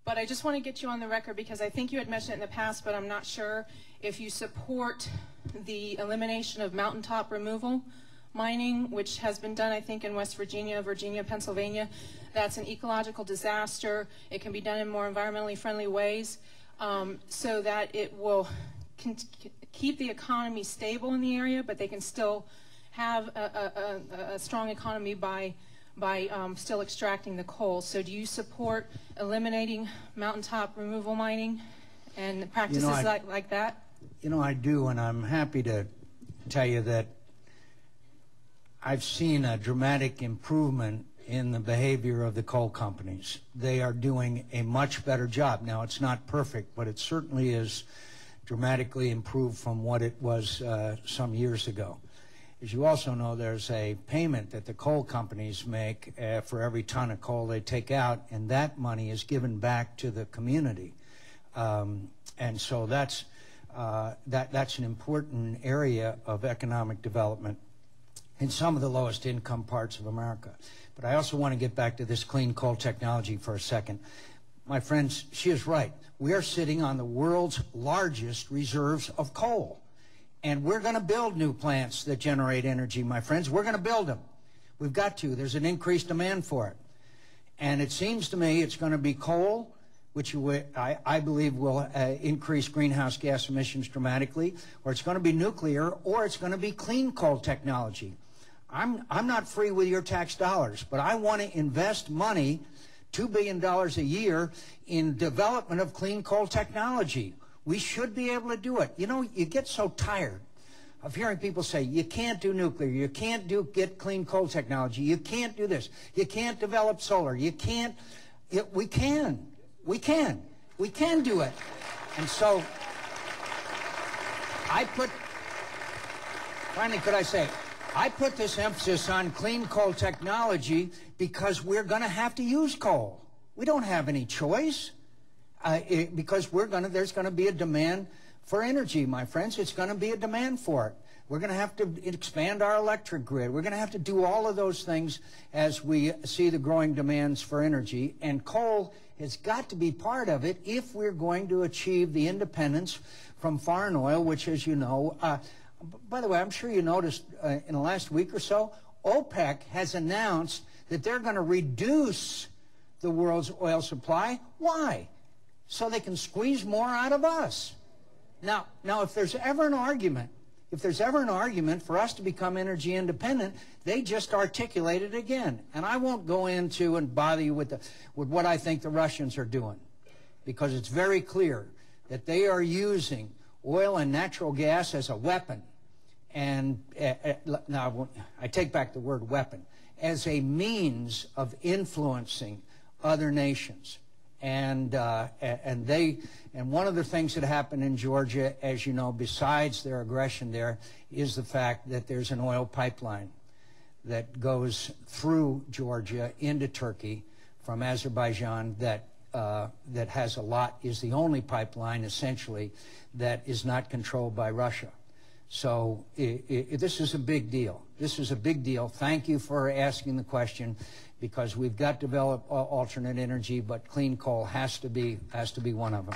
but I just want to get you on the record because I think you had mentioned it in the past, but I'm not sure if you support the elimination of mountaintop removal mining, which has been done, I think, in West Virginia, Pennsylvania. That's an ecological disaster. It can be done in more environmentally friendly ways so that it will keep the economy stable in the area, but they can still have a strong economy by still extracting the coal. So do you support eliminating mountaintop removal mining and practices like that? You know, I do, and I'm happy to tell you that I've seen a dramatic improvement in the behavior of the coal companies. They are doing a much better job. Now, it's not perfect, but it certainly is dramatically improved from what it was some years ago. As you also know, there's a payment that the coal companies make for every ton of coal they take out, and that money is given back to the community. And so that's an important area of economic development in some of the lowest income parts of America. But I also want to get back to this clean coal technology for a second. My friends, she is right. We are sitting on the world's largest reserves of coal. And we're going to build new plants that generate energy, my friends. We're going to build them. We've got to. There's an increased demand for it. And it seems to me it's going to be coal, which I believe will increase greenhouse gas emissions dramatically, or it's going to be nuclear, or it's going to be clean coal technology. I'm not free with your tax dollars, but I want to invest money, $2 billion a year, in development of clean coal technology. We should be able to do it. You know, you get so tired of hearing people say, you can't do nuclear, you can't get clean coal technology, you can't do this, you can't develop solar, you can't. We can do it. And so finally, could I say, I put this emphasis on clean coal technology because we're going to have to use coal. We don't have any choice because there's going to be a demand for energy, my friends. It's going to be a demand for it. We're going to have to expand our electric grid. We're going to have to do all of those things as we see the growing demands for energy. And coal has got to be part of it if we're going to achieve the independence from foreign oil, which, as you know, by the way, I'm sure you noticed in the last week or so, OPEC has announced that they're going to reduce the world's oil supply. Why? So they can squeeze more out of us. Now, if there's ever an argument for us to become energy independent, they just articulate it again. And I won't go into and bother you with what I think the Russians are doing, because it's very clear that they are using oil and natural gas as a weapon. And now I take back the word weapon, as a means of influencing other nations. And one of the things that happened in Georgia, as you know, besides their aggression there, is the fact that there's an oil pipeline that goes through Georgia into Turkey from Azerbaijan that is the only pipeline, essentially, that is not controlled by Russia. So this is a big deal. This is a big deal. Thank you for asking the question, because we've got to develop alternate energy, but clean coal has to be one of them.